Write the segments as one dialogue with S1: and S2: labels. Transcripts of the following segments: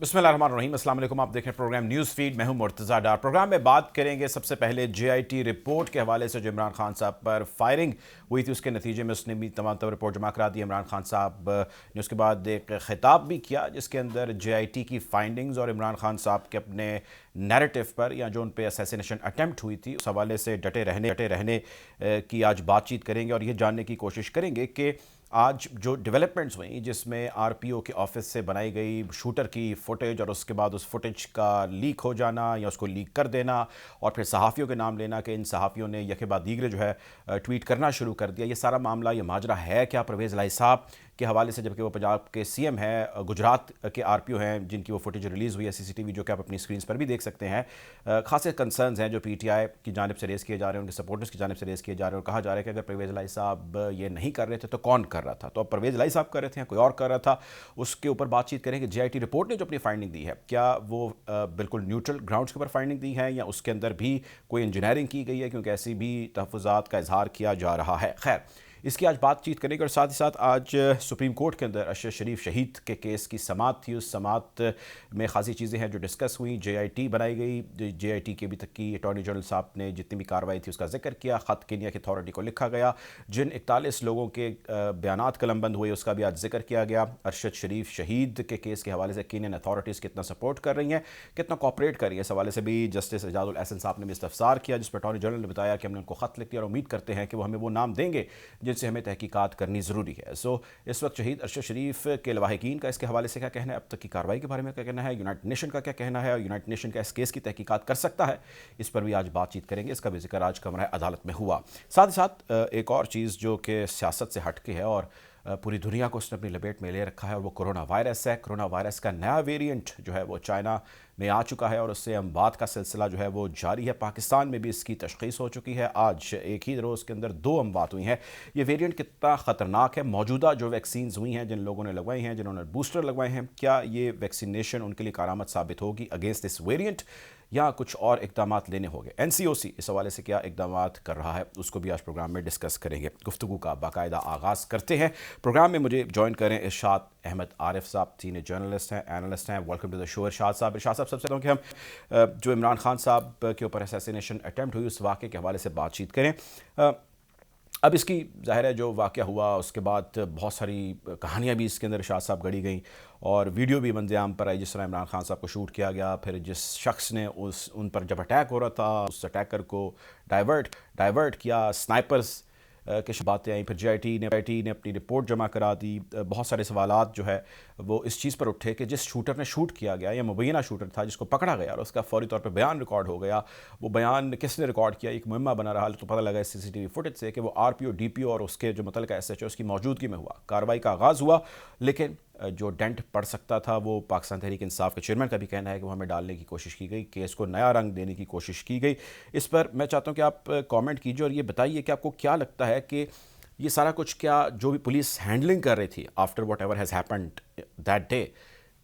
S1: بسم اللہ الرحمن الرحیم، السلام علیکم۔ آپ دیکھ رہے ہیں پروگرام نیوز فیڈ، میں ہوں مرتضیٰ ڈار۔ پروگرام میں بات کریں گے سب سے پہلے جے آئی ٹی رپورٹ کے حوالے سے جو عمران خان صاحب پر فائرنگ ہوئی تھی، اس کے نتیجے میں اس نے بھی تمام رپورٹ جمع کرا دی۔ عمران خان صاحب نے اس کے بعد ایک خطاب بھی کیا جس کے اندر جے آئی ٹی کی فائنڈنگز اور عمران خان صاحب کے اپنے نیریٹو پر یا جو ان پہ اسیسینیشن اٹیمپٹ ہوئی تھی اس حوالے سے ڈٹے رہنے کی آج بات چیت کریں گے اور یہ جاننے کی کوشش کریں گے کہ آج جو ڈیولپمنٹس ہوئیں جس میں آر پی او کے آفس سے بنائی گئی شوٹر کی فوٹیج اور اس کے بعد اس فوٹیج کا لیک ہو جانا یا اس کو لیک کر دینا اور پھر صحافیوں کے نام لینا کہ ان صحافیوں نے یکے بعد دیگرے جو ہے ٹویٹ کرنا شروع کر دیا، یہ سارا معاملہ یہ ماجرا ہے کیا پرویز الہی صاحب کے حوالے سے، جبکہ وہ پنجاب کے سی ایم ہیں، گجرات کے آر پی او ہیں جن کی وہ فوٹیج ریلیز ہوئی ہے سی سی ٹی وی، جو کہ آپ اپنی سکرینز پر بھی دیکھ سکتے ہیں۔ خاصے کنسرنز ہیں جو پی ٹی آئی کی جانب سے ریز کیے جا رہے ہیں، ان کے سپورٹرز کی جانب سے ریز کیے جا رہے ہیں اور کہا جا رہا ہے کہ اگر پرویز الہی صاحب یہ نہیں کر رہے تھے تو کون کر رہا تھا؟ تو اب پرویز الہی صاحب کر رہے تھے یا کوئی اور کر رہا تھا، اس کے اوپر بات چیت کریں کہ جے آئی ٹی رپورٹ نے جو اپنی فائنڈنگ دی ہے کیا وہ بالکل نیوٹرل گراؤنڈز کے اوپر فائنڈنگ دی ہے یا اس کے اندر بھی کوئی انجینئرنگ کی گئی ہے، کیونکہ ایسی بھی تحفظات کا اظہار کیا جا رہا ہے۔ خیر، اس کی آج بات چیت کریں گے اور ساتھ ہی ساتھ آج سپریم کورٹ کے اندر اشرف شریف شہید کے کیس کی سماعت تھی، اس سماعت میں خاصی چیزیں ہیں جو ڈسکس ہوئیں۔ جے آئی ٹی بنائی گئی، جے آئی ٹی کے ابھی تک کی اٹارنی جنرل صاحب نے جتنی بھی کارروائی تھی اس کا ذکر کیا، خط کینیا کی اتھارٹی کو لکھا گیا، جن 41 لوگوں کے بیانات قلم بند ہوئے اس کا بھی آج ذکر کیا گیا۔ ارشد شریف شہید کے کیس کے حوالے سے کینین اتھارٹیز کتنا سپورٹ کر رہی ہیں، کتنا کوآپریٹ کر رہی ہیں، اس حوالے سے بھی جسٹس اعجاز الاحسن صاحب نے بھی استفسار کیا، جس پر اٹارنی جنرل نے بتایا کہ ہم نے ان کو خط لکھ دیا اور امید کرتے ہیں کہ وہ ہمیں وہ نام دیں گے جن سے ہمیں تحقیقات کرنی ضروری ہے۔ اس وقت شہید ارشد شریف کے لواحقین کا اس کے حوالے سے کیا کہنا ہے، اب تک کی کارروائی کے بارے میں کیا کہنا ہے، یونائٹڈ نیشن کا کیا کہنا ہے اور یونائٹڈ نیشن کا اس کیس کی تحقیقات کر سکتا ہے، اس پر بھی آج بات چیت کریں گے۔ اس کا بھی ذکر آج کمرہ عدالت میں ہوا۔ ساتھ ہی ساتھ ایک اور چیز جو کہ سیاست سے ہٹ کے ہے اور پوری دنیا کو اس نے اپنی لپیٹ میں لے رکھا ہے اور وہ کرونا وائرس ہے۔ کرونا وائرس کا نیا ویریئنٹ جو ہے وہ چائنا میں آ چکا ہے اور اس سے اموات کا سلسلہ جو ہے وہ جاری ہے۔ پاکستان میں بھی اس کی تشخیص ہو چکی ہے، آج ایک ہی روز کے اندر 2 اموات ہوئی ہیں۔ یہ ویریئنٹ کتنا خطرناک ہے، موجودہ جو ویکسینز ہوئی ہیں جن لوگوں نے لگوائی ہیں، جنہوں نے بوسٹر لگوائے ہیں، کیا یہ ویکسینیشن ان کے لیے کارآمد ثابت ہوگی اگینسٹ دس ویریئنٹ یا کچھ اور اقدامات لینے ہوں گے؟ این سی او سی اس حوالے سے کیا اقدامات کر رہا ہے، اس کو بھی آج پروگرام میں ڈسکس کریں گے۔ گفتگو کا باقاعدہ آغاز کرتے ہیں۔ پروگرام میں مجھے جوائن کریں ارشاد احمد عارف صاحب، سینئر جرنلسٹ ہیں، اینالسٹ ہیں۔ ویلکم ٹو دا شو ارشاد صاحب۔ ارشاد صاحب، سب سے پہلے کہ ہم جو عمران خان صاحب کے اوپر اسیسینیشن اٹیمپٹ ہوئی اس واقعے کے حوالے سے بات چیت کریں۔ اب اس کی ظاہر ہے جو واقعہ ہوا اس کے بعد بہت ساری کہانیاں بھی اس کے اندر ارشاد صاحب گڑی گئیں اور ویڈیو بھی منظر عام پر آئی جس طرح عمران خان صاحب کو شوٹ کیا گیا، پھر جس شخص نے ان پر جب اٹیک ہو رہا تھا اس اٹیکر کو ڈائیورٹ کیا، سنائپرز کے باتیں آئیں، پھر جے آئی ٹی نے اپنی رپورٹ جمع کرا دی۔ بہت سارے سوالات جو ہے وہ اس چیز پر اٹھے کہ جس شوٹر نے شوٹ کیا گیا یا مبینہ شوٹر تھا جس کو پکڑا گیا اور اس کا فوری طور پہ بیان ریکارڈ ہو گیا، وہ بیان کس نے ریکارڈ کیا، ایک مہمہ بنا رہا، تو پتہ لگا اس سی سی ٹی وی فوٹیج سے کہ وہ آر پی او، ڈی پی او اور اس کے جو متعلقہ ایس ایچ او اس کی موجودگی میں ہوا۔ کارروائی کا آغاز ہوا لیکن جو ڈینٹ پڑ سکتا تھا وہ پاکستان تحریک انصاف کے چیئرمین کا بھی کہنا ہے کہ وہ ہمیں ڈالنے کی کوشش کی گئی، کیس کو نیا رنگ دینے کی کوشش کی گئی۔ اس پر میں چاہتا ہوں کہ آپ کامنٹ کیجیے اور یہ بتائیے کہ آپ کو کیا لگتا ہے کہ یہ سارا کچھ کیا جو بھی پولیس ہینڈلنگ کر رہی تھی after what ever has happened that day,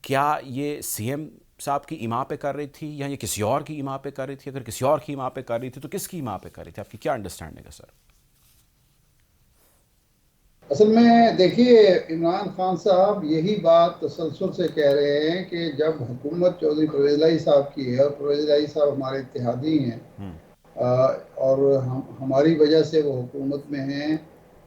S1: کیا یہ سی ایم صاحب کی ایما پہ کر رہی تھی یا یہ کسی اور کی ایما پہ کر رہی تھی؟ اگر کسی اور کی ایما پہ کر رہی تھی تو کس کی ایما پہ کر رہی تھی؟ آپ کی کیا انڈرسٹینڈنگ ہے سر؟
S2: اصل میں دیکھیے، عمران خان صاحب یہی بات تسلسل سے کہہ رہے ہیں کہ جب حکومت چودھری پرویز الہی صاحب کی ہے اور پرویز الہی صاحب ہمارے اتحادی ہیں اور ہماری وجہ سے وہ حکومت میں ہیں،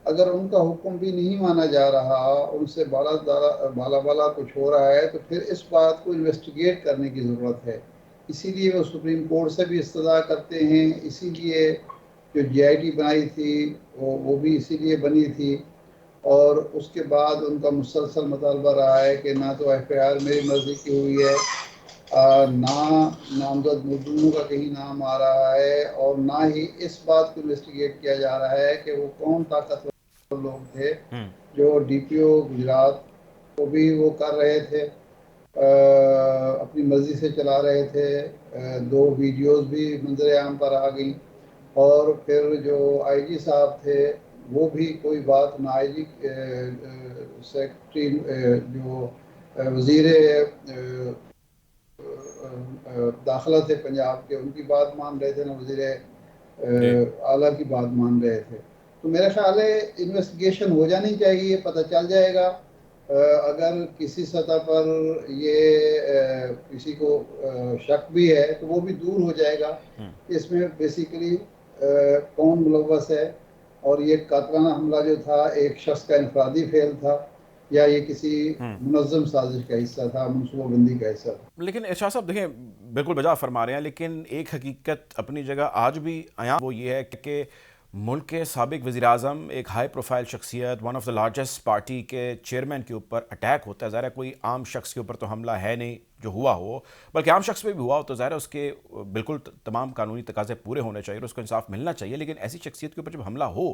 S2: اگر ان کا حکم بھی نہیں مانا جا رہا، ان سے بالا کچھ ہو رہا ہے تو پھر اس بات کو انویسٹیگیٹ کرنے کی ضرورت ہے۔ اسی لیے وہ سپریم کورٹ سے بھی استدعا کرتے ہیں، اسی لیے جو جے آئی ٹی بنائی تھی وہ بھی اسی لیے بنی تھی، اور اس کے بعد ان کا مسلسل مطالبہ رہا ہے کہ نہ تو ایف آئی آر میری مرضی کی ہوئی ہے، نہ نامزد مجرموں کا کہیں نام آ رہا ہے، اور نہ ہی اس بات کو انویسٹیگیٹ کیا جا رہا ہے کہ وہ کون طاقتور لوگ تھے جو ڈی پی او گجرات کو بھی وہ کر رہے تھے، اپنی مرضی سے چلا رہے تھے۔ 2 ویڈیوز بھی منظر عام پر آ گئیں، اور پھر جو آئی جی صاحب تھے وہ بھی کوئی بات نہ، آئی جی سیکرٹری جو وزیر داخلہ تھے پنجاب کے، ان کی بات مان رہے تھے، نہ وزیر اعلیٰ کی بات مان رہے تھے۔ تو میرا خیال ہے انویسٹیگیشن ہو جانی چاہیے، پتہ چل جائے گا اگر کسی سطح پر یہ کسی کو شک بھی ہے تو وہ بھی دور ہو جائے گا کہ اس میں بیسیکلی کون ملوث ہے، اور یہ قاتلانہ حملہ جو تھا ایک شخص کا انفرادی فعل تھا یا یہ کسی منظم سازش کا حصہ تھا، منصوبہ بندی کا حصہ تھا۔
S1: لیکن ارشاد صاحب دیکھیں، بالکل بجا فرما رہے ہیں، لیکن ایک حقیقت اپنی جگہ آج بھی عیاں، وہ یہ ہے کہ ملک کے سابق وزیر اعظم، ایک ہائی پروفائل شخصیت، one of the largest party کے چیئرمین کے اوپر اٹیک ہوتا ہے۔ ظاہر ہے کوئی عام شخص کے اوپر تو حملہ ہے نہیں جو ہوا ہو، بلکہ عام شخص پہ بھی ہوا ہو تو ظاہر ہے اس کے بالکل تمام قانونی تقاضے پورے ہونے چاہیے اور اس کو انصاف ملنا چاہیے، لیکن ایسی شخصیت کے اوپر جب حملہ ہو،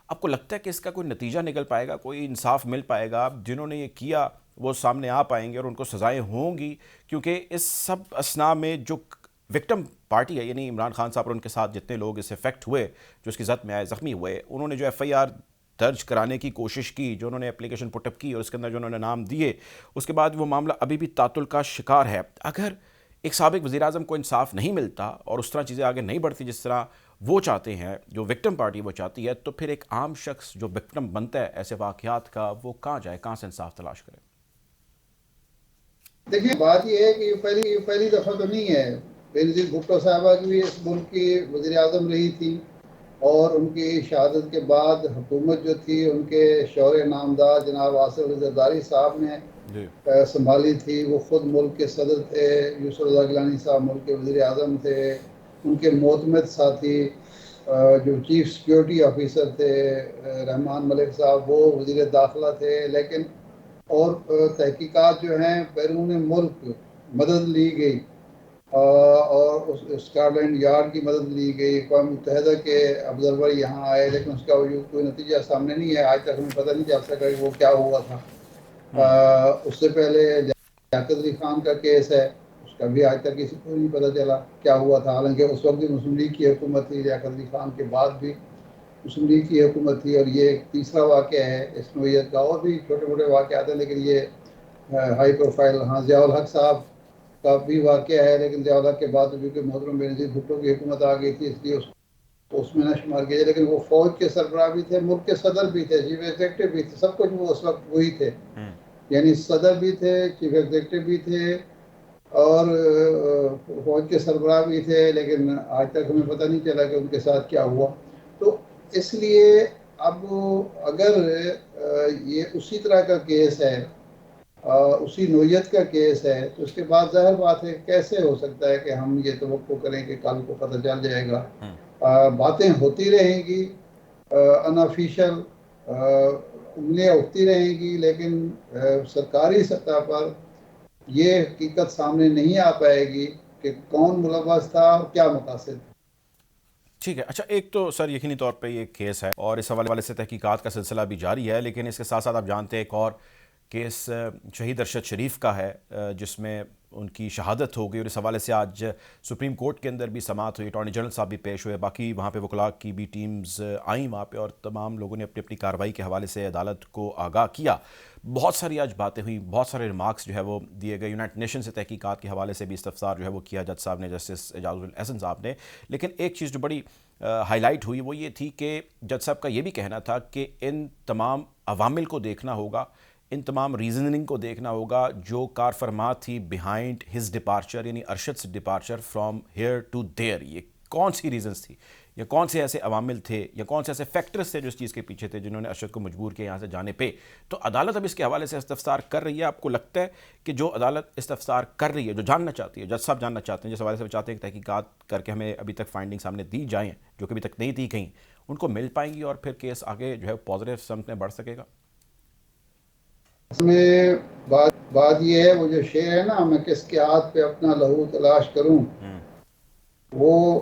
S1: آپ کو لگتا ہے کہ اس کا کوئی نتیجہ نکل پائے گا، کوئی انصاف مل پائے گا، جنہوں نے یہ کیا وہ سامنے آ پائیں گے اور ان کو سزائیں ہوں گی؟ کیونکہ اس سب اسنا میں جو وکٹم پارٹی ہے، یعنی عمران خان صاحب اور ان کے ساتھ جتنے لوگ اس افیکٹ ہوئے، جو اس کی زد میں آئے، زخمی ہوئے، انہوں نے جو ایف آئی آر درج کرانے کی کوشش کی، جو انہوں نے اپلیکیشن پٹ اپ کی اور اس کے اندر جو انہوں نے نام دیے، اس کے بعد وہ معاملہ ابھی بھی تعطل کا شکار ہے۔ اگر ایک سابق وزیر اعظم کو انصاف نہیں ملتا اور اس طرح چیزیں آگے نہیں بڑھتی جس طرح وہ چاہتے ہیں، جو وکٹم پارٹی وہ چاہتی ہے، تو پھر ایک عام شخص جو وکٹم بنتا ہے ایسے واقعات کا، وہ کہاں جائے، کہاں سے انصاف تلاش کرے؟
S2: دیکھیں، بات یہ ہے کہ یہ پہلی دفعہ تو نہیں ہے۔ بینظیر بھٹو صاحبہ کی بھی اس ملک کی وزیر اعظم رہی تھی، اور ان کی شہادت کے بعد حکومت جو تھی ان کے شوہر نامدار جناب آصف علی زرداری صاحب نے
S1: جی
S2: سنبھالی تھی۔ وہ خود ملک کے صدر تھے، یوسف رضا گیلانی صاحب ملک کے وزیر اعظم تھے، ان کے معتمد ساتھی جو چیف سیکیورٹی آفیسر تھے رحمان ملک صاحب، وہ وزیر داخلہ تھے۔ لیکن اور تحقیقات جو ہیں بیرون ملک مدد لی گئی، اور اسکاٹ لینڈ یارڈ کی مدد لی گئی، اقوام متحدہ کے آبزرور یہاں آئے، لیکن اس کا کوئی نتیجہ سامنے نہیں ہے۔ آج تک ہمیں پتہ نہیں چل سکا کہ وہ کیا ہوا تھا۔ اس سے پہلے لیاقت علی خان کا کیس ہے، اس کا بھی آج تک کسی کو نہیں پتہ چلا کیا ہوا تھا، حالانکہ اس وقت بھی مسلم لیگ کی حکومت تھی، لیاقت علی خان کے بعد بھی مسلم لیگ کی حکومت تھی۔ اور یہ ایک تیسرا واقعہ ہے اس نوعیت کا، اور بھی چھوٹے موٹے واقعات ہیں، لیکن یہ ہائی پروفائل۔ ہاں، ضیاء الحق صاحب کا بھی واقعہ ہے، لیکن ضیاء الحق کے بعد کیونکہ محترم بینظیر بھٹو کی حکومت آ گئی تھی، اس لیے اس میں نہ شمار کیا۔ لیکن وہ فوج کے سربراہ بھی تھے، ملک کے صدر بھی تھے، چیف ایگزیکٹو بھی تھے، سب کچھ وہ اس وقت وہی تھے، یعنی صدر بھی تھے، چیف ایگزیکٹو بھی تھے، اور فوج کے سربراہ بھی تھے، لیکن آج تک ہمیں پتہ نہیں چلا کہ ان کے ساتھ کیا ہوا۔ تو اس لیے اب اگر یہ اسی طرح کا کیس ہے، اسی نوعیت کا کیس ہے، تو اس کے بعد ظاہر بات ہے کیسے ہو سکتا ہے کہ ہم یہ توقع کریں کہ کل کو پتہ چل جائے گا۔ باتیں ہوتی رہیں گی، انافیشل انگلیاں اٹھتی رہیں گی، لیکن سرکاری سطح پر یہ حقیقت سامنے نہیں آ پائے گی کہ کون ملوث تھا اور کیا مقاصد تھا۔
S1: ٹھیک ہے، اچھا، ایک تو سر یقینی طور پہ یہ کیس ہے اور اس حوالے سے تحقیقات کا سلسلہ بھی جاری ہے، لیکن اس کے ساتھ ساتھ آپ جانتے ہیں ایک اور کیس شہید ارشد شریف کا ہے، جس میں ان کی شہادت ہو گئی، اور اس حوالے سے آج سپریم کورٹ کے اندر بھی سماعت ہوئی، اٹارنی جنرل صاحب بھی پیش ہوئے، باقی وہاں پہ وکلاء کی بھی ٹیمز آئیں وہاں پہ، اور تمام لوگوں نے اپنی اپنی کارروائی کے حوالے سے عدالت کو آگاہ کیا۔ بہت ساری آج باتیں ہوئیں، بہت سارے ریمارکس جو ہے وہ دیے گئے، یونائٹڈ نیشن سے تحقیقات کے حوالے سے بھی استفسار جو ہے وہ کیا جج صاحب نے، جسٹس اعجاز الاحسن صاحب نے۔ لیکن ایک چیز جو بڑی ہائی لائٹ ہوئی وہ یہ تھی کہ جج صاحب کا یہ بھی کہنا تھا کہ ان تمام عوامل کو دیکھنا ہوگا، ان تمام ریزننگ کو دیکھنا ہوگا جو کار فرما تھی بیہائنڈ ہز ڈپارچر، یعنی ارشد سے departure from here to there, یہ کون سی ریزنز تھی، یا کون سے ایسے عوامل تھے، یا کون سے ایسے فیکٹرز تھے جو اس چیز کے پیچھے تھے جنہوں نے ارشد کو مجبور کیا یہاں سے جانے پہ۔ تو عدالت اب اس کے حوالے سے استفسار کر رہی ہے۔ آپ کو لگتا ہے کہ جو عدالت استفسار کر رہی ہے، جو جاننا چاہتی ہے، جج صاحب جاننا چاہتے ہیں، جس حوالے سے وہ چاہتے ہیں کہ تحقیقات کر کے ہمیں ابھی تک فائنڈنگ سامنے دی جائیں جو کہ ابھی تک نہیں دی گئیں، ان کو مل پائیں گی اور پھر کیس آگے جو ہے پازیٹیو سمت میں بڑھ سکے گا؟
S2: اس میں بات یہ ہے، وہ جو شعر ہے نا، میں کس کے ہاتھ پہ اپنا لہو تلاش کروں، وہ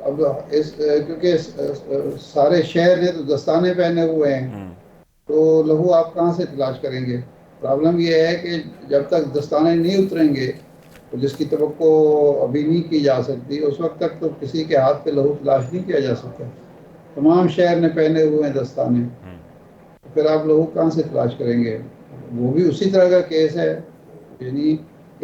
S2: اب کیونکہ سارے شہر نے تو دستانے پہنے ہوئے ہیں، تو لہو آپ کہاں سے تلاش کریں گے؟ پرابلم یہ ہے کہ جب تک دستانے نہیں اتریں گے، تو جس کی توقع ابھی نہیں کی جا سکتی، اس وقت تک تو کسی کے ہاتھ پہ لہو تلاش نہیں کیا جا سکتا۔ تمام شہر نے پہنے ہوئے ہیں دستانے، پھر آپ لہو کہاں سے تلاش کریں گے؟ وہ بھی اسی طرح کا کیس ہے، یعنی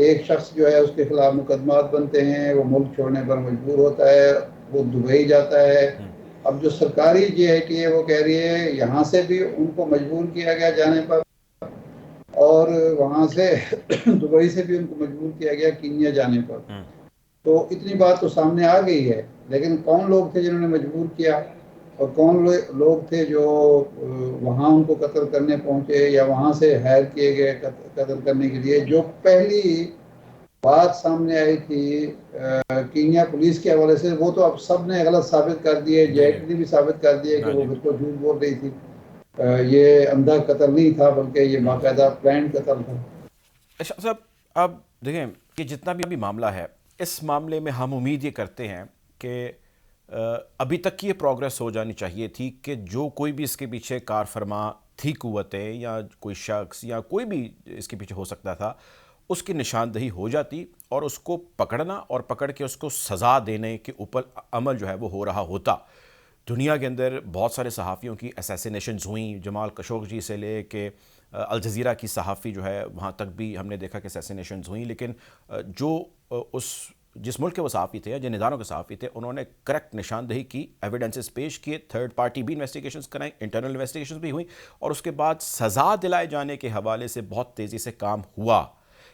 S2: ایک شخص جو ہے اس کے خلاف مقدمات بنتے ہیں، وہ ملک چھوڑنے پر مجبور ہوتا ہے، وہ دبئی جاتا ہے۔ اب جو سرکاری جے آئی ٹی ہے وہ کہہ رہی ہے یہاں سے بھی ان کو مجبور کیا گیا جانے پر، اور وہاں سے دبئی سے بھی ان کو مجبور کیا گیا کینیا جانے پر. تو اتنی بات تو سامنے آ گئی ہے، لیکن کون لوگ تھے جنہوں نے مجبور کیا اور کون لوگ تھے جو وہاں ان کو قتل کرنے پہنچے یا وہاں سے ہائر کیے گئے قتل کرنے کے لیے. جو پہلی بات سامنے آئی تھی کینیا پولیس کے حوالے سے، وہ تو اب سب نے غلط ثابت کر دیے. جے نے بھی ثابت کر دیا کہ وہ بالکل جھوٹ بول رہی تھی. یہ اندھا قتل نہیں تھا بلکہ یہ باقاعدہ پلان قتل تھا.
S1: اشرف صاحب، اب دیکھیں کہ جتنا بھی ابھی معاملہ ہے، اس معاملے میں ہم امید یہ کرتے ہیں کہ ابھی تک کی یہ پروگرس ہو جانی چاہیے تھی کہ جو کوئی بھی اس کے پیچھے کار فرما تھی قوتیں یا کوئی شخص یا کوئی بھی اس کے پیچھے ہو سکتا تھا، اس کی نشاندہی ہو جاتی اور اس کو پکڑنا اور پکڑ کے اس کو سزا دینے کے اوپر عمل جو ہے وہ ہو رہا ہوتا. دنیا کے اندر بہت سارے صحافیوں کی اسیسینیشنز ہوئیں، جمال خشوگی سے لے کے الجزیرہ کی صحافی جو ہے وہاں تک بھی ہم نے دیکھا کہ اسیسینیشنز ہوئیں. لیکن جو جس ملک کے وہ صحافی تھے یا جن اداروں کے صحافی تھے، انہوں نے کریکٹ نشاندہی کی، ایویڈنسز پیش کیے، تھرڈ پارٹی بھی انویسٹیگیشنز کرائیں، انٹرنل انویسٹیگیشنز بھی ہوئیں اور اس کے بعد سزا دلائے جانے کے حوالے سے بہت تیزی سے کام ہوا.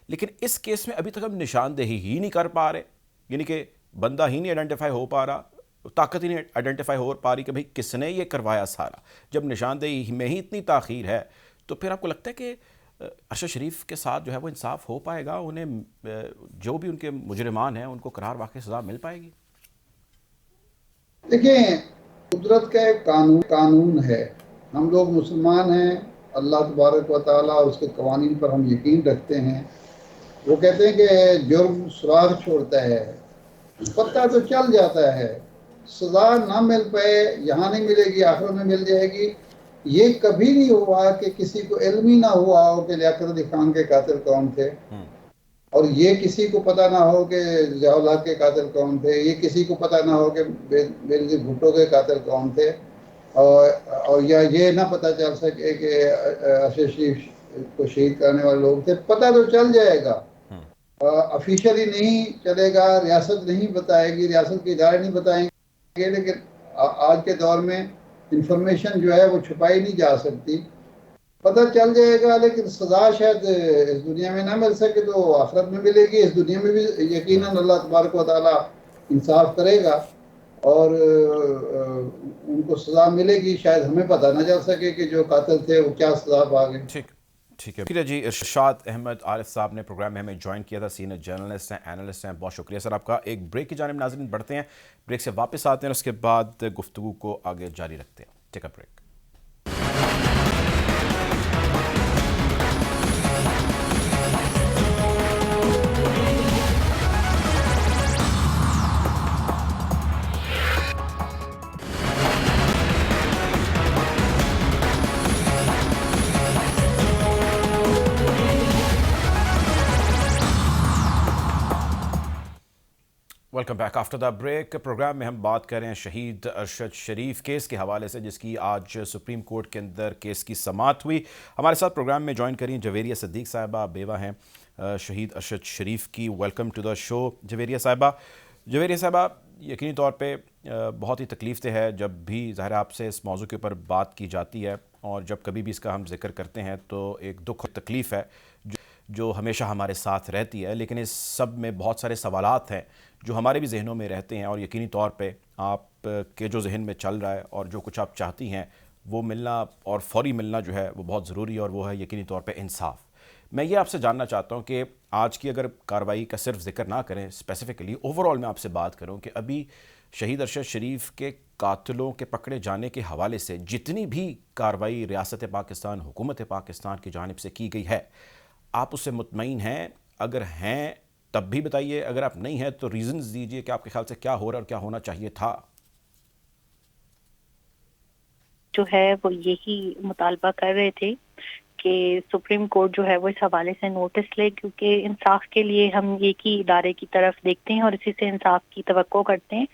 S1: لیکن اس کیس میں ابھی تک ہم نشاندہی ہی نہیں کر پا رہے، یعنی کہ بندہ ہی نہیں آئیڈینٹیفائی ہو پا رہا، طاقت ہی نہیں آئیڈینٹیفائی ہو پا رہی کہ بھئی کس نے یہ کروایا سارا. جب نشاندہی میں ہی اتنی تاخیر ہے تو پھر آپ کو لگتا ہے کہ ارشد شریف کے ساتھ جو ہے وہ انصاف ہو پائے گا؟ انہیں جو بھی ان کے مجرمان ہیں ان کو قرار واقعی سزا مل پائے گی؟
S2: دیکھیں، قدرت کا ایک قانون ہے. ہم لوگ مسلمان ہیں، اللہ تبارک و تعالیٰ اور اس کے قوانین پر ہم یقین رکھتے ہیں. وہ کہتے ہیں کہ جرم سراغ چھوڑتا ہے، پتہ تو چل جاتا ہے. سزا نہ مل پائے، یہاں نہیں ملے گی آخرت میں مل جائے گی. یہ کبھی نہیں ہوا کہ کسی کو علم ہی نہ ہوا ہو کہ لیاقت علی خان کے قاتل کون تھے، اور یہ کسی کو پتہ نہ ہو کہ ضیاء الحق کے قاتل کون تھے، یہ کسی کو پتہ نہ ہو کہ بینظیر بھٹو کے قاتل کون تھے، اور یا یہ نہ پتہ چل سکے کہ ارشد شریف کو شہید کرنے والے لوگ تھے. پتہ تو چل جائے گا، افیشلی نہیں چلے گا، ریاست نہیں بتائے گی، ریاست کے ادارے نہیں بتائیں گے. لیکن آج کے دور میں انفارمیشن جو ہے وہ چھپائی نہیں جا سکتی. پتہ چل جائے گا، لیکن سزا شاید اس دنیا میں نہ مل سکے تو آخرت میں ملے گی. اس دنیا میں بھی یقیناً اللہ تبارک و تعالیٰ انصاف کرے گا اور ان کو سزا ملے گی. شاید ہمیں پتہ نہ چل سکے کہ جو قاتل تھے وہ کیا سزا پا گئے.
S1: ٹھیک ہے جی. ارشاد احمد عارف صاحب نے پروگرام میں ہمیں جوائن کیا تھا، سینئر جرنلسٹ ہیں، اینالسٹ ہیں. بہت شکریہ سر آپ کا. ایک بریک کی جانب ناظرین بڑھتے ہیں، بریک سے واپس آتے ہیں اور اس کے بعد گفتگو کو آگے جاری رکھتے ہیں. Take a break. Welcome back after the break. Programme میں ہم بات کر رہے ہیں شہید ارشد شریف کیس کے حوالے سے، جس کی آج سپریم کورٹ کے اندر کیس کی سماعت ہوئی. ہمارے ساتھ پروگرام میں جوائن کری جویریہ صدیق صاحبہ، بیوہ ہیں شہید ارشد شریف کی. ویلکم ٹو دا شو جویریہ صاحبہ. جویریہ صاحبہ، یقینی طور پہ بہت ہی تکلیف دہ ہے جب بھی ظاہر آپ سے اس موضوع کے اوپر بات کی جاتی ہے، اور جب کبھی بھی اس کا ہم ذکر کرتے ہیں تو ایک دکھ اور تکلیف ہے جو ہمیشہ ہمارے ساتھ رہتی ہے. لیکن اس سب میں بہت سارے سوالات ہیں جو ہمارے بھی ذہنوں میں رہتے ہیں، اور یقینی طور پہ آپ کے جو ذہن میں چل رہا ہے اور جو کچھ آپ چاہتی ہیں وہ ملنا اور فوری ملنا جو ہے وہ بہت ضروری ہے، اور وہ ہے یقینی طور پہ انصاف. میں یہ آپ سے جاننا چاہتا ہوں کہ آج کی اگر کارروائی کا صرف ذکر نہ کریں، اسپیسیفکلی اوور آل میں آپ سے بات کروں کہ ابھی شہید ارشد شریف کے قاتلوں کے پکڑے جانے کے حوالے سے جتنی بھی کارروائی ریاست پاکستان، حکومت پاکستان کی جانب سے کی گئی ہے، آپ اس سے مطمئن ہیں؟ اگر ہیں تب بھی بتائیے، اگر آپ نہیں ہیں تو ریزنز دیجئے کہ آپ کے خیال سے کیا ہو رہا ہے اور کیا ہونا چاہیے تھا.
S3: جو ہے وہ یہی مطالبہ کر رہے تھے کہ سپریم کورٹ جو ہے وہ اس حوالے سے نوٹس لے، کیونکہ انصاف کے لیے ہم ایک ہی ادارے کی طرف دیکھتے ہیں اور اسی سے انصاف کی توقع کرتے ہیں.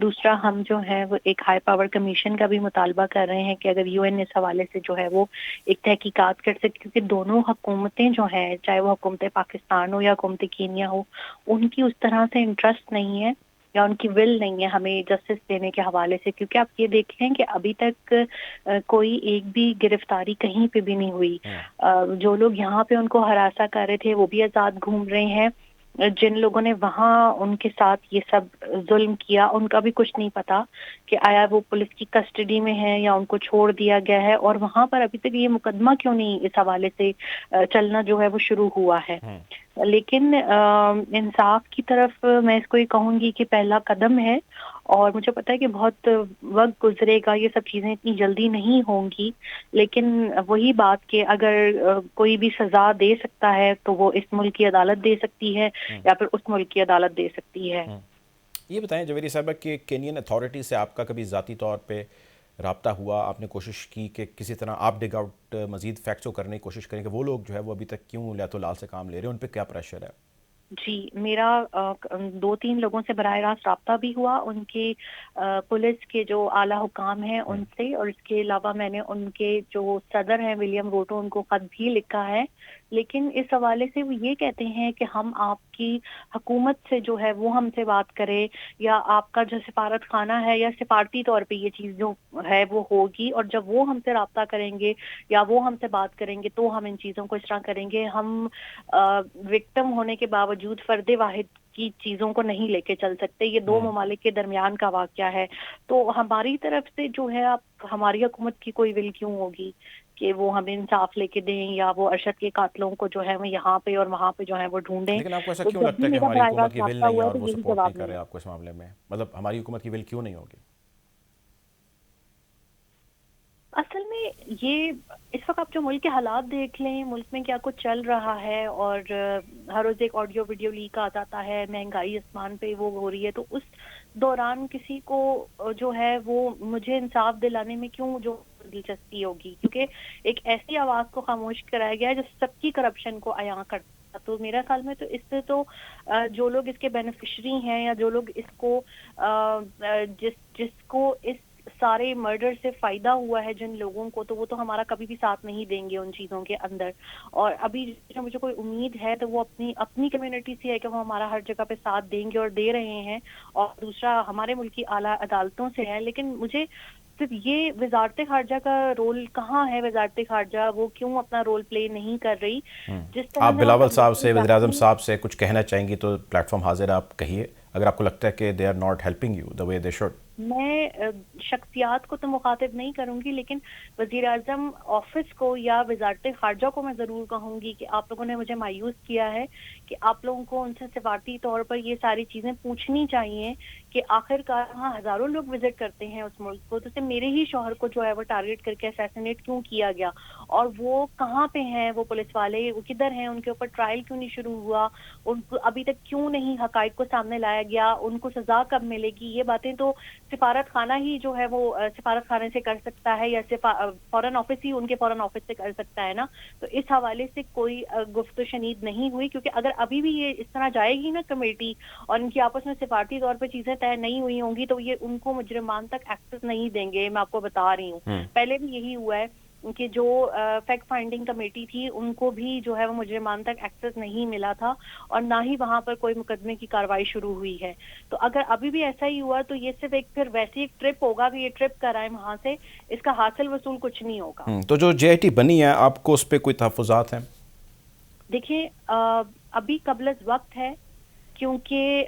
S3: دوسرا، ہم جو ہے وہ ایک ہائی پاور کمیشن کا بھی مطالبہ کر رہے ہیں کہ اگر یو این اس حوالے سے جو ہے وہ ایک تحقیقات کر سکے، کیونکہ دونوں حکومتیں جو ہیں، چاہے وہ حکومت پاکستان ہو یا حکومت کینیا ہو، ان کی اس طرح سے انٹرسٹ نہیں ہے یا ان کی ول نہیں ہے ہمیں جسٹس دینے کے حوالے سے. کیونکہ آپ یہ دیکھ لیں کہ ابھی تک کوئی ایک بھی گرفتاری کہیں پہ بھی نہیں ہوئی. جو لوگ یہاں پہ ان کو ہراساں کر رہے تھے وہ بھی آزاد گھوم رہے ہیں. جن لوگوں نے وہاں ان کے ساتھ یہ سب ظلم کیا ان کا بھی کچھ نہیں پتا کہ آیا وہ پولیس کی کسٹڈی میں ہے یا ان کو چھوڑ دیا گیا ہے, اور وہاں پر ابھی تک یہ مقدمہ کیوں نہیں اس حوالے سے چلنا جو ہے وہ شروع ہوا ہے. لیکن انصاف کی طرف میں اس کو یہ کہوں گی کہ پہلا قدم ہے, اور مجھے پتا ہے کہ بہت وقت گزرے گا, یہ سب چیزیں اتنی جلدی نہیں ہوں گی, لیکن وہی بات کہ اگر کوئی بھی سزا دے سکتا ہے تو وہ اس ملک کی عدالت دے سکتی ہے یا پھر اس ملک کی عدالت دے سکتی ہے.
S1: یہ بتائیں جویری صاحبہ کہ کینین اتھارٹی سے آپ کا کبھی ذاتی طور پہ رابطہ ہوا, آپ نے کوشش کی کہ کسی طرح آپ ڈگ آؤٹ مزید فیکٹس کو کرنے کی کوشش کریں کہ وہ لوگ جو ہے وہ ابھی تک کیوں لیت و لال سے کام لے رہے ہیں, ان پہ کیا پریشر ہے؟
S3: جی, میرا 2-3 لوگوں سے براہ راست رابطہ بھی ہوا, ان کے پولیس کے جو اعلیٰ حکام ہیں ان سے, اور اس کے علاوہ میں نے ان کے جو صدر ہیں ولیم روٹو ان کو خط بھی لکھا ہے. لیکن اس حوالے سے وہ یہ کہتے ہیں کہ ہم آپ کی حکومت سے جو ہے وہ ہم سے بات کرے, یا آپ کا جو سفارت خانہ ہے یا سفارتی طور پہ یہ چیز جو ہے وہ ہوگی, اور جب وہ ہم سے رابطہ کریں گے یا وہ ہم سے بات کریں گے تو ہم ان چیزوں کو اس طرح کریں گے. ہم وکٹم ہونے کے باوجود فرد واحد کی چیزوں کو نہیں لے کے چل سکتے, یہ دو ممالک کے درمیان کا واقعہ ہے. تو ہماری طرف سے جو ہے اب ہماری حکومت کی کوئی ول کیوں ہوگی کہ وہ ہمیں انصاف لے کے دیں, یا وہ ارشد کے قاتلوں کو جو ہے وہ یہاں پہ اور وہاں پہ جو ہے وہ ڈھونڈیں.
S1: لیکن آپ کو ایسا
S3: تو
S1: کیوں
S3: جب
S1: لگتا
S3: بھی
S1: ہے کہ
S3: میرا
S1: ہماری
S3: براہ
S1: حکومت
S3: راست
S1: کی ول
S3: رابطہ
S1: نہیں ہے
S3: ہوا ہے
S1: اور
S3: تو
S1: وہ
S3: یہی
S1: سپورٹ نہیں
S3: جواب
S1: کر
S3: ملا.
S1: رہے آپ کو اس معاملے میں؟ مطلب ہماری حکومت کی ول کیوں نہیں ہوگی؟
S3: اصل میں یہ اس وقت آپ جو ملک کے حالات دیکھ لیں, ملک میں کیا کچھ چل رہا ہے, اور ہر روز ایک آڈیو ویڈیو لیک آ جاتا ہے, مہنگائی آسمان پہ وہ ہو رہی ہے, تو اس دوران کسی کو جو ہے وہ مجھے انصاف دلانے میں کیوں جو دلچسپی ہوگی, کیونکہ ایک ایسی آواز کو خاموش کرایا گیا ہے جو سب کی کرپشن کو عیاں کرتا. تو میرا خیال میں تو اس سے تو جو لوگ اس کے بینیفیشری ہیں یا جو لوگ اس کو جس کو اس سارے مرڈر سے فائدہ ہوا ہے جن لوگوں کو, تو وہ تو ہمارا کبھی بھی ساتھ نہیں دیں گے ان چیزوں کے اندر. اور ابھی جو مجھے کوئی امید ہے تو وہ اپنی کمیونٹی سے ہے کہ وہ ہمارا ہر جگہ پہ ساتھ دیں گے اور دے رہے ہیں, اور دوسرا ہمارے ملک کی اعلیٰ عدالتوں سے ہے. لیکن مجھے صرف یہ وزارت خارجہ کا رول کہاں ہے, وزارت خارجہ وہ کیوں اپنا رول پلے نہیں کر رہی جس طرح
S1: آپ
S3: سے ہم
S1: بلاول صاحب سے, وزیر اعظم
S3: چاہتے ہیں.
S1: صاحب سے کچھ کہنا چاہیں گی تو پلیٹ فارم حاضر ہے, آپ کہیے اگر آپ کو لگتا ہے کہ they are not helping you the way they should.
S3: میں شخصیات کو تو مخاطب نہیں کروں گی, لیکن وزیر اعظم آفس کو یا وزارت خارجہ کو میں ضرور کہوں گی کہ آپ لوگوں نے مجھے مایوس کیا ہے, کہ آپ لوگوں کو ان سے سفارتی طور پر یہ ساری چیزیں پوچھنی چاہیے کہ آخر کار وہاں ہزاروں لوگ وزٹ کرتے ہیں اس ملک کو, تو میرے ہی شوہر کو جو ہے وہ ٹارگیٹ کر کے اسیسینیٹ کیوں کیا گیا, اور وہ کہاں پہ ہیں, وہ پولیس والے وہ کدھر ہیں, ان کے اوپر ٹرائل کیوں نہیں شروع ہوا, ان کو ابھی تک کیوں نہیں حقائق کو سامنے لایا گیا, ان کو سزا کب ملے گی. یہ باتیں تو سفارت خانہ ہی جو ہے وہ سفارت خانے سے کر سکتا ہے, یا فورن آفس ہی ان کے فورن آفس سے کر سکتا ہے نا. تو اس حوالے سے کوئی گفت و شنید نہیں ہوئی, کیونکہ اگر ابھی بھی یہ اس طرح جائے گی نا کمیٹی اور ان کی آپس میں سفارتی طور پہ چیزیں طے نہیں ہوئی ہوں گی, تو یہ ان کو مجرمان تک ایکسس نہیں دیں گے. میں آپ کو بتا رہی ہوں, پہلے بھی یہی ہوا ہے کہ جو فیکٹ فائنڈنگ کمیٹی تھی ان کو بھی جو ہے وہ مجرمان تک ایکسس نہیں ملا تھا, اور نہ ہی وہاں پر کوئی مقدمے کی کارروائی شروع ہوئی ہے. تو اگر ابھی بھی ایسا ہی ہوا تو یہ صرف ایک پھر ویسی ایک ٹرپ ہوگا کہ یہ ٹرپ کرائیں وہاں سے, اس کا حاصل وصول کچھ نہیں ہوگا.
S1: تو جو جے آئی ٹی بنی ہے آپ کو اس پہ کوئی تحفظات ہیں؟
S3: دیکھیں ابھی قبل از وقت ہے, کیونکہ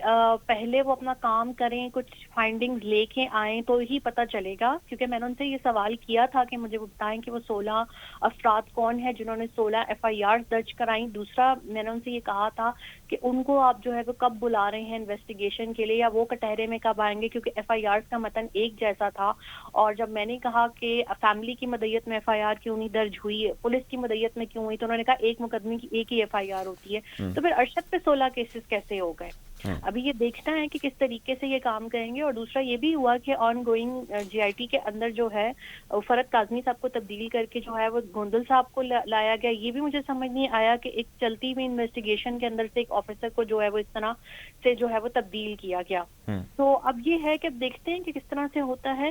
S3: پہلے وہ اپنا کام کریں, کچھ فائنڈنگز لے کے آئیں تو ہی پتہ چلے گا. کیونکہ میں نے ان سے یہ سوال کیا تھا کہ مجھے وہ بتائیں کہ وہ 16 افراد کون ہیں جنہوں نے 16 FIR درج کرائیں. دوسرا میں نے ان سے یہ کہا تھا کہ ان کو آپ جو ہے وہ کب بلا رہے ہیں انویسٹیگیشن کے لیے, یا وہ کٹہرے میں کب آئیں گے, کیونکہ FIR کا متن ایک جیسا تھا. اور جب میں نے کہا کہ فیملی کی مدعیت میں FIR کیوں نہیں درج ہوئی, پولیس کی مدعیت میں کیوں ہوئی, تو انہوں نے کہا ایک مقدمے کی ایک ہی FIR ہوتی ہے. تو پھر ارشد پہ 16 کیسز کیسے ہو گئے؟ ابھی یہ دیکھنا ہے کہ کس طریقے سے یہ کام کریں گے. اور دوسرا یہ بھی ہوا کہ آن گوئنگ GIT کے اندر جو ہے فرد کاظمی صاحب کو تبدیل کر کے جو ہے وہ گوندل صاحب کو لایا گیا. یہ بھی مجھے سمجھ نہیں آیا کہ ایک چلتی ہوئی انویسٹیگیشن کے اندر سے ایک آفیسر کو جو ہے وہ اس طرح سے جو ہے وہ تبدیل کیا گیا. تو اب یہ ہے کہ دیکھتے ہیں کہ کس طرح سے ہوتا ہے.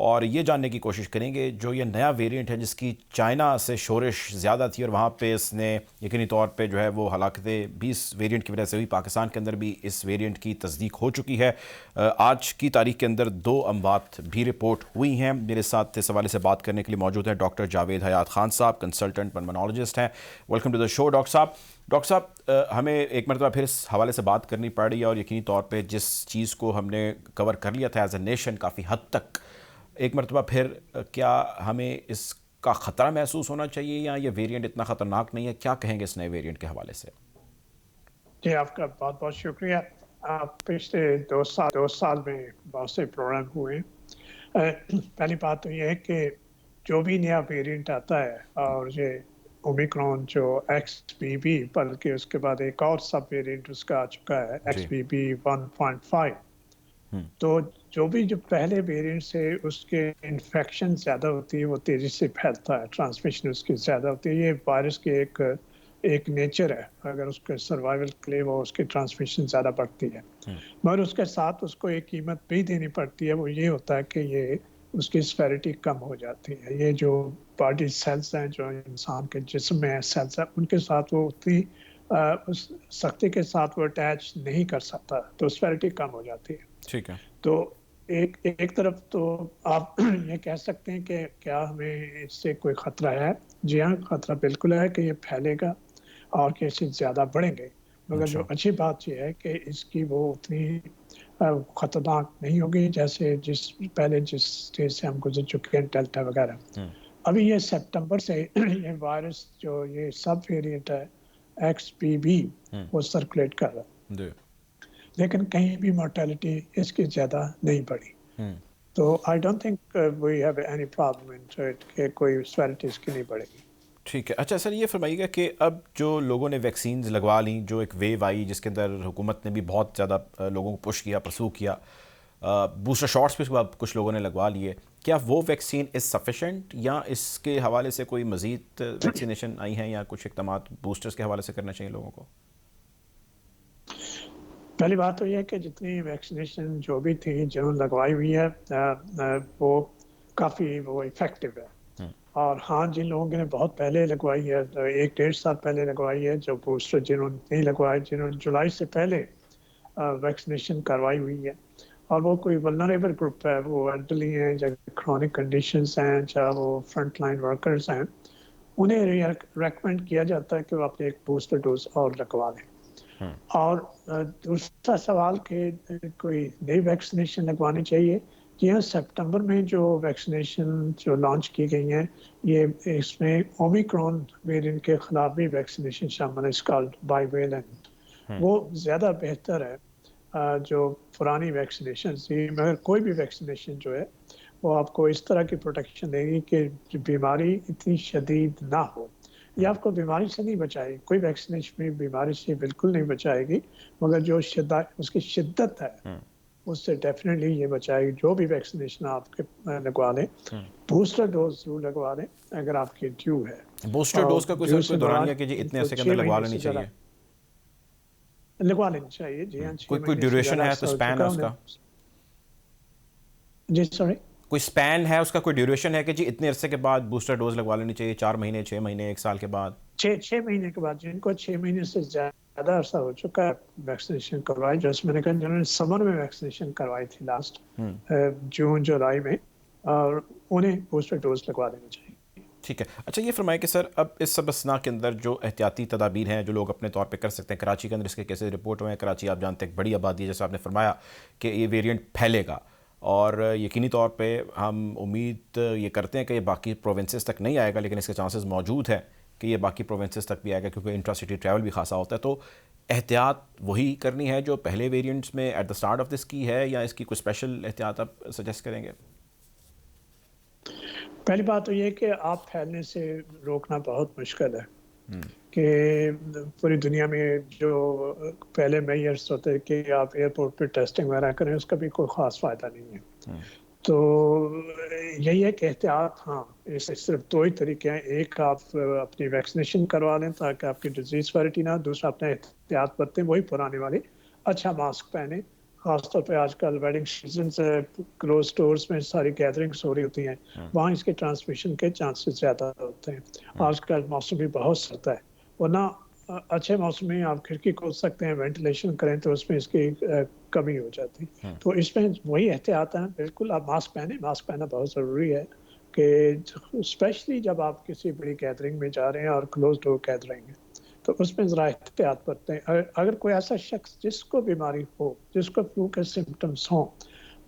S1: اور یہ جاننے کی کوشش کریں گے جو یہ نیا ویریئنٹ ہے جس کی چائنا سے شورش زیادہ تھی اور وہاں پہ اس نے یقینی طور پہ جو ہے وہ ہلاکتیں 20 ویریئنٹ کی وجہ سے ہوئی، پاکستان کے اندر بھی اس ویریئنٹ کی تصدیق ہو چکی ہے۔ آج کی تاریخ کے اندر 2 اموات بھی رپورٹ ہوئی ہیں۔ میرے ساتھ اس حوالے سے بات کرنے کے لیے موجود ہیں ڈاکٹر جاوید حیات خان صاحب، کنسلٹنٹ پلمونالوجسٹ ہیں۔ Welcome to the show doctor صاحب۔ ڈاکٹر صاحب، ہمیں ایک مرتبہ پھر اس حوالے سے بات کرنی پڑ رہی ہے اور یقینی طور پہ جس چیز کو ہم نے کور کر لیا تھا ایز اے نیشن کافی حد تک، ایک مرتبہ پھر کیا ہمیں اس کا خطرہ محسوس ہونا چاہیے یا یہ ویریئنٹ اتنا خطرناک نہیں ہے؟ کیا کہیں گے اس نئے ویریئنٹ کے حوالے سے؟
S4: جی، آپ کا بہت بہت شکریہ۔ پچھلے 2 سال میں بہت سے پروگرام ہوئے ہیں۔ پہلی بات تو یہ ہے کہ جو بھی نیا ویریئنٹ آتا ہے، اور یہ اومیکرون جو XBB، بلکہ اس کے بعد ایک اور سب ویریئنٹ اس کا آ چکا ہے XBB 1.5، تو جو پہلے ویریئنٹ سے اس کے انفیکشن زیادہ ہوتی ہے، وہ تیزی سے پھیلتا ہے، ٹرانسمیشن اس کی زیادہ ہوتی ہے۔ یہ وائرس کے ایک نیچر ہے، اگر اس کے سروائیول کے لیے وہ اس کی ٹرانسمیشن زیادہ بڑھتی ہے، مگر اس کے ساتھ اس کو ایک قیمت بھی دینی پڑتی ہے، وہ یہ ہوتا ہے کہ یہ اس کی سیویرٹی کم ہو جاتی ہے۔ یہ جو باڈی سیلز ہیں، جو انسان کے جسم میں سیلز ہیں، ان کے ساتھ وہ اتنی سختی کے ساتھ وہ اٹیچ نہیں کر سکتا، تو سیویرٹی کم ہو جاتی ہے۔
S1: ٹھیک ہے،
S4: تو ایک طرف تو آپ یہ کہہ سکتے ہیں کہ کیا ہمیں اس سے کوئی خطرہ ہے؟ جی ہاں، خطرہ بالکل ہے کہ یہ پھیلے گا اور کیسز زیادہ بڑھیں گے، مگر جو اچھی بات یہ ہے کہ اس کی وہ اتنی خطرناک نہیں ہوگی جیسے پہلے جس اسٹیج سے ہم گزر چکے ہیں، ڈیلٹا وغیرہ۔ ابھی یہ سپٹمبر سے یہ وائرس جو یہ سب ویریئنٹ ہے XBB وہ سرکولیٹ کر رہا ہے، لیکن کہیں بھی مورٹیلٹی اس کی زیادہ نہیں بڑھی، تو I don't think we have any problem in it کہ کوئی سیویرٹی اس کی نہیں بڑھے گی۔
S1: ٹھیک ہے۔ اچھا سر، یہ فرمائیے گا کہ اب جو لوگوں نے ویکسینز لگوا لیں، جو ایک ویو آئی جس کے اندر حکومت نے بھی بہت زیادہ لوگوں کو پش کیا، پرسو کیا، بوسٹر شاٹس بھی کچھ لوگوں نے لگوا لیے، کیا وہ ویکسین از سفیشینٹ یا اس کے حوالے سے کوئی مزید ویکسینیشن آئی ہیں یا کچھ اقدامات بوسٹرز کے حوالے سے کرنا چاہیے لوگوں کو؟
S4: پہلی بات تو یہ ہے کہ جتنی ویکسینیشن جو بھی تھی جنہوں نے لگوائی ہوئی ہے وہ کافی وہ افیکٹو ہے، اور ہاں جن لوگوں نے بہت پہلے لگوائی ہے، 1-1.5 سال پہلے لگوائی ہے، جو بوسٹر جنہوں نے نہیں لگوائی، جنہوں نے جولائی سے پہلے ویکسینیشن کروائی ہوئی ہے، اور وہ کوئی ولنریبل گروپ ہے، وہ ایلڈرلی ہیں یا کرونک کنڈیشنز ہیں یا وہ فرنٹ لائن ورکرز ہیں، انہیں ریکمینڈ کیا جاتا ہے کہ وہ اپنے ایک بوسٹر ڈوز اور لگوا لیں۔ اور دوسرا سوال کہ کوئی نئی ویکسینیشن لگوانی چاہیے، جی ہاں، سپٹمبر میں جو ویکسینیشن جو لانچ کی گئی ہیں، یہ اس میں اومیکرون ویریئنٹ کے خلاف بھی ویکسینیشن شامل ہے، اس کالڈ بائی ویلنٹ، وہ زیادہ بہتر ہے جو پرانی ویکسینیشن تھی، مگر کوئی بھی ویکسینیشن جو ہے وہ آپ کو اس طرح کی پروٹیکشن دے گی کہ بیماری اتنی شدید نہ ہو، یہ آپ کو بیماری سے نہیں بچائے گی، کوئی ویکسینیشن بھی بیماری سے بالکل نہیں بچائے گی، مگر جو اس کی شدت ہے اس سے ڈیفینیٹلی یہ بچائے گی۔ جو بھی ویکسینیشن آپ کے لگوا لیں، بوسٹر ڈوز ضرور لگوا لیں اگر آپ کی ڈیو ہے۔
S1: بوسٹر ڈوز کا کوئی دورانیہ کہ جی اتنے عرصے کے اندر لگوا لینی چاہیے؟
S4: لگوا لینی چاہیے، جی ہاں۔
S1: کوئی ڈیوریشن ہے، کوئی سپین ہے اس کا؟
S4: جی سوری،
S1: کوئی سپین ہے اس کا، کوئی ڈیوریشن ہے کہ جی اتنے عرصے کے بعد بوسٹر ڈوز لگوا لینی چاہیے؟ 4 مہینے، 6 مہینے، 1 سال کے بعد؟
S4: 6 مہینے کے بعد، جن کو 6 مہینے سے زیادہ عرصہ ہو چکا ہے ویکسینیشن کروائی، جیسے میں نے کہا جنہوں نے سمر میں ویکسینیشن کروائی تھی لاسٹ جون جولائی میں، اور انہیں بوسٹر ڈوز لگوا دینی چاہیے۔
S1: ٹھیک ہے۔ اچھا یہ فرمائے کہ سر اب اس سب اسنا کے اندر جو احتیاطی تدابیر ہیں جو لوگ اپنے طور پہ کر سکتے ہیں، کراچی کے اندر اس کے کیسز رپورٹ ہوئے ہیں، کراچی آپ جانتے ہیں ایک بڑی آبادی ہے، جیسے آپ نے فرمایا کہ یہ ویریئنٹ پھیلے گا، اور یقینی طور پہ ہم امید یہ کرتے ہیں کہ یہ باقی پروونسز تک نہیں آئے گا، لیکن اس کے چانسز موجود ہے کہ یہ باقی پروونسز تک بھی آئے گا، کیونکہ انٹرا سٹی ٹریول بھی خاصا ہوتا ہے۔ تو احتیاط وہی کرنی ہے جو پہلے ویریئنٹس میں at the start of this کی ہے، یا اس کی کوئی اسپیشل احتیاط آپ سجیسٹ کریں گے؟
S4: پہلی بات تو یہ کہ آپ پھیلنے سے روکنا بہت مشکل ہے، کہ پوری دنیا میں جو پہلے میئرس ہوتے کہ آپ ایئرپورٹ پہ ٹیسٹنگ وغیرہ کریں، اس کا بھی کوئی خاص فائدہ نہیں ہے۔ تو یہی ہے کہ احتیاط، ہاں، اس سے صرف 2 ہی طریقے ہیں، ایک آپ اپنی ویکسینیشن کروا لیں تاکہ آپ کی ڈیزیز سیویرٹی نہ، دوسرا اپنا احتیاط برتیں، وہی پرانے والے، اچھا ماسک پہنیں، خاص طور پہ آج کل ویڈنگ سیزن سے کلوز اسٹورز میں ساری گیدرنگس ہو رہی ہوتی ہیں، وہاں اس کے ٹرانسمیشن کے چانسز زیادہ ہوتے ہیں۔ آج کل موسم بھی بہت سرد ہے، ورنہ اچھے موسم میں آپ کھڑکی کھول سکتے ہیں، وینٹیلیشن کریں تو اس میں اس کی کمی ہو جاتی، تو اس میں وہی احتیاط ہیں۔ بالکل آپ ماسک پہنیں، ماسک پہننا بہت ضروری ہے کہ اسپیشلی جب آپ کسی بڑی گیدرنگ میں جا رہے ہیں اور کلوز ڈور گیدرنگ ہے تو اس میں ذرا احتیاط برتیں۔ اگر کوئی ایسا شخص جس کو بیماری ہو، جس کو فلو کے سمٹمز ہوں،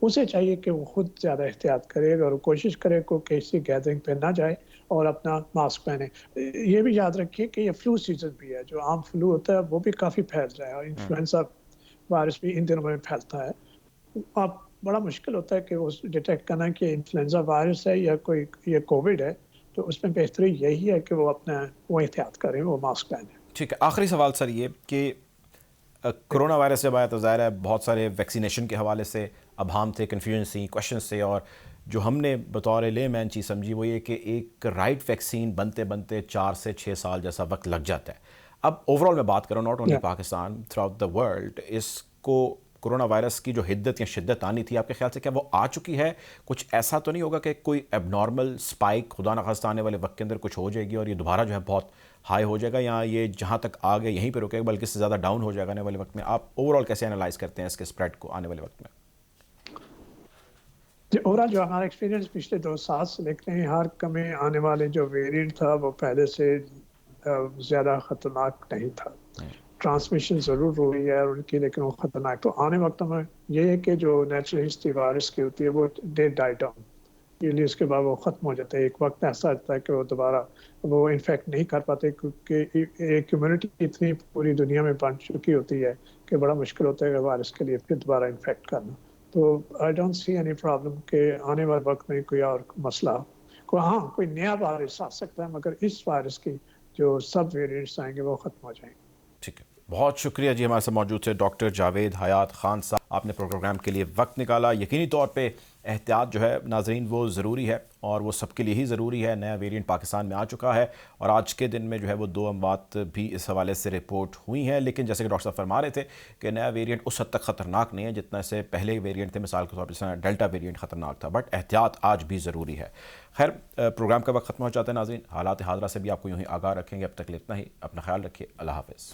S4: اسے چاہیے کہ وہ خود زیادہ احتیاط کرے اور کوشش کرے کہ کسی گیدرنگ پہ نہ جائے اور اپنا ماسک پہنے۔ یہ بھی یاد رکھیے کہ یہ فلو سیزن بھی ہے، جو عام فلو ہوتا ہے وہ بھی کافی پھیل رہا ہے اور انفلوئنزا وائرس بھی ان دنوں میں پھیلتا ہے۔ اب بڑا مشکل ہوتا ہے کہ وہ ڈیٹیکٹ کرنا کہ انفلوئنزا وائرس ہے یا کوئی یہ کووڈ ہے، تو اس میں بہتری یہی ہے کہ وہ احتیاط کریں، وہ ماسک پہنیں۔
S1: ٹھیک ہے، آخری سوال سر یہ کہ کرونا وائرس جب آیا تو ظاہر ہے بہت سارے ویکسینیشن کے حوالے سے ابہام تھے، کنفیوژن تھی، کوشچنس تھے، اور جو ہم نے بطور لے مین چیز سمجھی وہ یہ کہ ایک رائٹ ویکسین بنتے بنتے 4 سے 6 سال جیسا وقت لگ جاتا ہے۔ اب اوور آل میں بات کروں، not only Pakistan, throughout the world, اس کو کرونا وائرس کی جو حدت یا شدت آنی تھی آپ کے خیال سے کیا وہ آ چکی ہے؟ کچھ ایسا تو نہیں ہوگا کہ کوئی ایب نارمل اسپائک خدا نخواستہ آنے والے وقت کے اندر کچھ ہو جائے گی اور یہ دوبارہ جو ہے بہت ہائی ہو جائے گا، یا یہ جہاں تک آ گئے یہیں پہ رکے گا بلکہ اس سے زیادہ ڈاؤن ہو جائے گا آنے والے وقت میں؟ آپ اوور آل کیسے انالائز کرتے ہیں اس کے اسپریڈ کو آنے والے وقت میں؟
S4: اوورال جو ہمارا ایکسپیرینس پچھلے 2 سال سے دیکھتے ہیں، ہر کمی آنے والے جو ویریئنٹ تھا وہ پہلے سے زیادہ خطرناک نہیں تھا۔ ٹرانسمیشن ضرور ہو رہی ہے ان کی، لیکن وہ خطرناک، تو آنے وقتوں میں یہ ہے کہ جو نیچرل ہسٹری وائرس کی ہوتی ہے وہ ڈے ڈائی ڈاؤن، یعنی اس کے بعد وہ ختم ہو جاتا ہے۔ ایک وقت ایسا آتا ہے کہ وہ دوبارہ وہ انفیکٹ نہیں کر پاتے کیونکہ ایک کمیونٹی اتنی پوری دنیا میں بن چکی ہوتی ہے کہ بڑا مشکل ہوتا ہے وائرس کے لیے پھر دوبارہ انفیکٹ کرنا۔ تو I don't see any problem کہ آنے والے وقت میں کوئی اور مسئلہ ہو۔ ہاں کوئی نیا وائرس آ سکتا ہے، مگر اس وائرس کی جو سب ویریئنٹس آئیں گے وہ ختم ہو جائیں گے۔
S1: ٹھیک ہے، بہت شکریہ جی، ہمارے ساتھ موجود تھے ڈاکٹر جاوید حیات خان صاحب، آپ نے پروگرام کے لیے وقت نکالا۔ یقینی طور پہ احتیاط جو ہے ناظرین وہ ضروری ہے، اور وہ سب کے لیے ہی ضروری ہے۔ نیا ویریئنٹ پاکستان میں آ چکا ہے اور آج کے دن میں جو ہے وہ 2 اموات بھی اس حوالے سے رپورٹ ہوئی ہیں، لیکن جیسے کہ ڈاکٹر صاحب فرما رہے تھے کہ نیا ویریئنٹ اس حد تک خطرناک نہیں ہے جتنا سے پہلے ویریئنٹ تھے، مثال کے طور پر جس طرح ڈیلٹا ویریئنٹ خطرناک تھا، بٹ احتیاط آج بھی ضروری ہے۔ خیر، پروگرام کا وقت ختم ہو جاتا ہے ناظرین، حالات حاضرہ سے بھی آپ کو یوں ہی آگاہ رکھیں گے۔ اب تک اتنا ہی، اپنا خیال رکھیے، اللہ حافظ۔